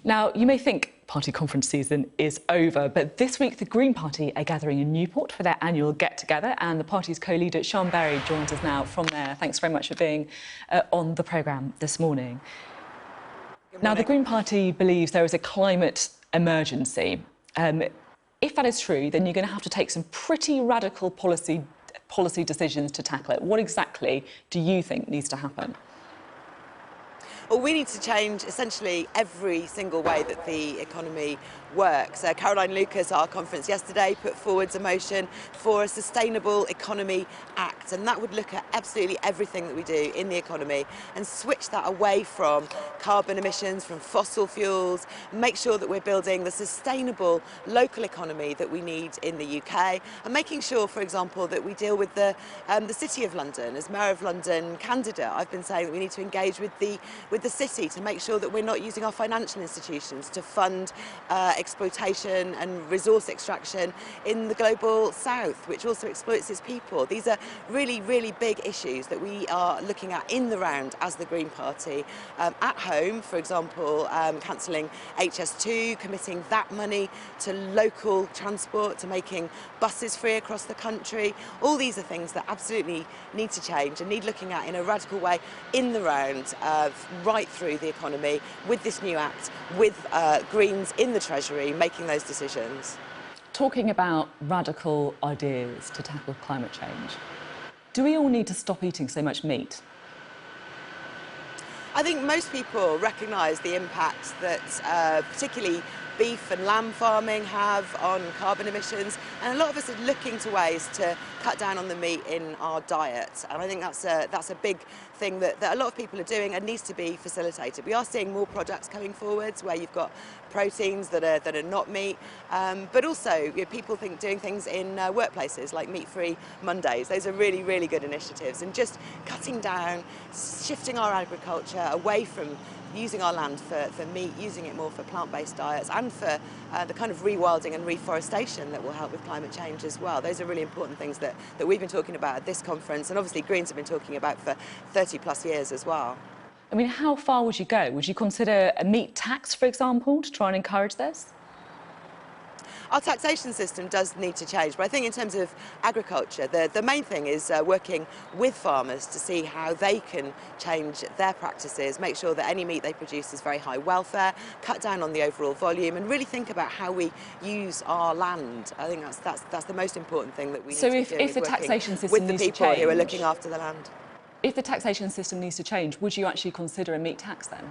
Now, you may think party conference season is over, but this week the Green Party are gathering in Newport for their annual get-together, and the party's co-leader, Sian Berry, joins us now from there. Thanks very much for being on the programme this morning. Now, the Green Party believes there is a climate emergency. If that is true, then you're going to have to take some pretty radical policy decisions to tackle it. What exactly do you think needs to happen? Well, we need to change essentially every single way that the economy works. Caroline Lucas, at our conference yesterday, put forward a motion for a Sustainable Economy Act, and that would look at absolutely everything that we do in the economy and switch that away from carbon emissions, from fossil fuels, make sure that we're building the sustainable local economy that we need in the UK, and making sure, for example, that we deal with the City of London. As Mayor of London candidate, I've been saying that we need to engage with the city to make sure that we're not using our financial institutions to fund exploitation and resource extraction in the global south, which also exploits its people. These are really, really big issues that we are looking at in the round as the Green Party. At home, for example, cancelling HS2, committing that money to local transport, to making buses free across the country. All these are things that absolutely need to change and need looking at in a radical way in the round, right through the economy, with this new act, with Greens in the Treasury making those decisions. Talking about radical ideas to tackle climate change, do we all need to stop eating so much meat? I think most people recognise the impact that particularly beef and lamb farming have on carbon emissions, and a lot of us are looking to ways to cut down on the meat in our diet, and I think that's a big thing that a lot of people are doing and needs to be facilitated. We are seeing more products coming forwards where you've got proteins that are not meat, but also people doing things in workplaces like meat-free Mondays. Those are really, really good initiatives, and just cutting down, shifting our agriculture away from using our land for meat, using it more for plant-based diets and for the kind of rewilding and reforestation that will help with climate change as well. Those are really important things that we've been talking about at this conference, and obviously Greens have been talking about for 30 plus years as well. I mean, how far would you go? Would you consider a meat tax, for example, to try and encourage this? Our taxation system does need to change, but I think in terms of agriculture, the main thing is working with farmers to see how they can change their practices, make sure that any meat they produce is very high welfare, cut down on the overall volume, and really think about how we use our land. I think that's the most important thing that we need to do. So if the taxation system with the needs to people change, who are looking after the land. If the taxation system needs to change, would you actually consider a meat tax then?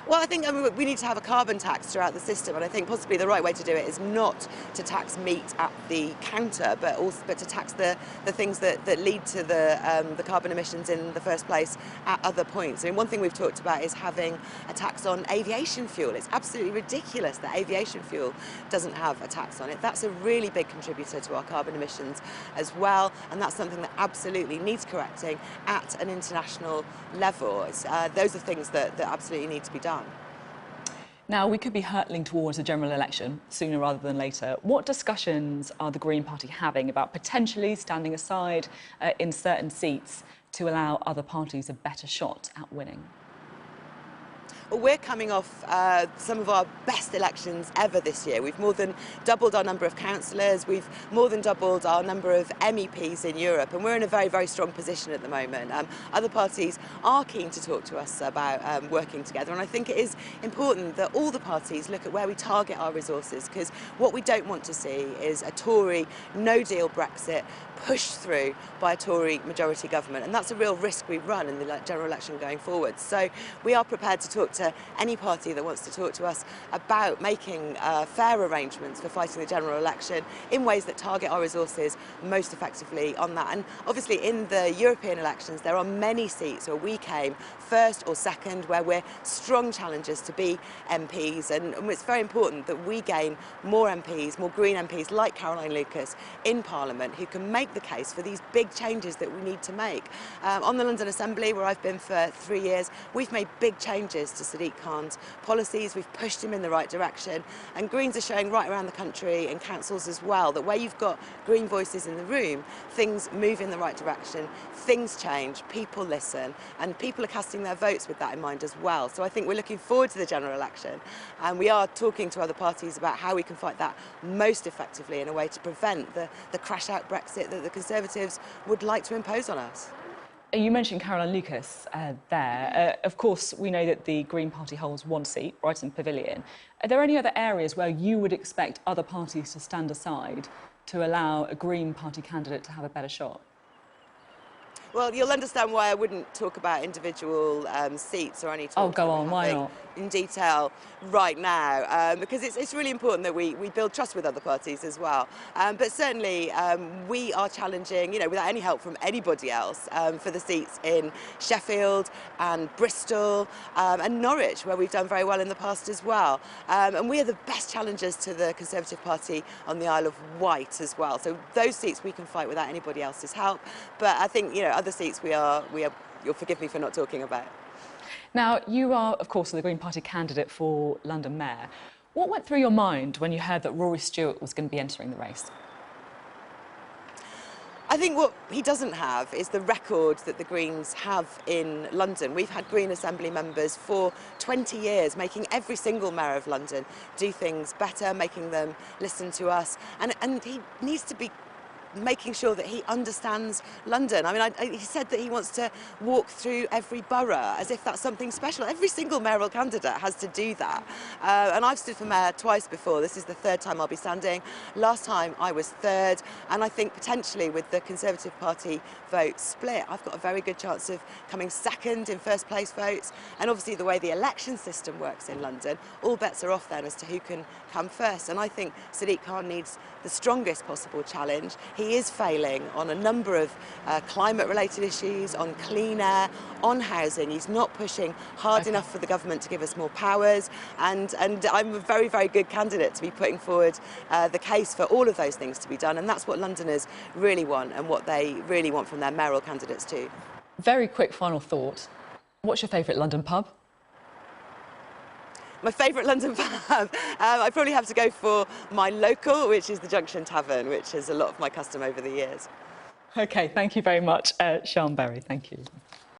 Well, I think we need to have a carbon tax throughout the system, and I think possibly the right way to do it is not to tax meat at the counter, but to tax the things that lead to the carbon emissions in the first place at other points. I mean, one thing we've talked about is having a tax on aviation fuel. It's absolutely ridiculous that aviation fuel doesn't have a tax on it. That's a really big contributor to our carbon emissions as well, and that's something that absolutely needs correcting at an international level. Those are things that absolutely need to be done. Now, we could be hurtling towards a general election sooner rather than later. What discussions are the Green Party having about potentially standing aside in certain seats to allow other parties a better shot at winning? Well, we're coming off some of our best elections ever this year. We've more than doubled our number of councillors, we've more than doubled our number of MEPs in Europe, and we're in a very, very strong position at the moment. Other parties are keen to talk to us about working together, and I think it is important that all the parties look at where we target our resources, because what we don't want to see is a Tory no-deal Brexit pushed through by a Tory majority government, and that's a real risk we run in the general election going forward. So we are prepared to talk to any party that wants to talk to us about making fair arrangements for fighting the general election in ways that target our resources most effectively on that. And obviously in the European elections there are many seats where we came first or second, where we're strong challengers to be MPs, and it's very important that we gain more MPs, more Green MPs like Caroline Lucas in Parliament, who can make the case for these big changes that we need to make. On the London Assembly, where I've been for 3 years, we've made big changes to Sadiq Khan's policies. We've pushed him in the right direction, and Greens are showing right around the country in councils as well that where you've got Green voices in the room, things move in the right direction, things change, people listen, and people are casting their votes with that in mind as well. So I think we're looking forward to the general election, and we are talking to other parties about how we can fight that most effectively in a way to prevent the crash-out Brexit that the Conservatives would like to impose on us. You mentioned Caroline Lucas there. Of course, we know that the Green Party holds one seat, Brighton Pavilion. Are there any other areas where you would expect other parties to stand aside to allow a Green Party candidate to have a better shot? Well, you'll understand why I wouldn't talk about individual seats or any talks. Oh, go on, why not? In detail right now, because it's really important that we build trust with other parties as well. But certainly we are challenging, without any help from anybody else, for the seats in Sheffield and Bristol and Norwich, where we've done very well in the past as well. And we are the best challengers to the Conservative Party on the Isle of Wight as well. So those seats we can fight without anybody else's help. But I think, other seats we are, you'll forgive me for not talking about. Now, you are, of course, the Green Party candidate for London Mayor. What went through your mind when you heard that Rory Stewart was going to be entering the race? I think what he doesn't have is the record that the Greens have in London. We've had Green Assembly members for 20 years, making every single mayor of London do things better, making them listen to us. And he needs to be making sure that he understands London. I mean, he said that he wants to walk through every borough as if that's something special. Every single mayoral candidate has to do that. And I've stood for mayor twice before. This is the third time I'll be standing. Last time I was third, and I think potentially with the Conservative Party vote split, I've got a very good chance of coming second in first place votes. And obviously the way the election system works in London, all bets are off then as to who can come first. And I think Sadiq Khan needs the strongest possible challenge. He is failing on a number of climate-related issues, on clean air, on housing. He's not pushing hard enough for the government to give us more powers, and I'm a very, very good candidate to be putting forward the case for all of those things to be done, and that's what Londoners really want and what they really want from their mayoral candidates too. Very quick final thought. What's your favourite London pub? My favourite London pub, I probably have to go for my local, which is the Junction Tavern, which is a lot of my custom over the years. OK, thank you very much, Sian Berry. Thank you.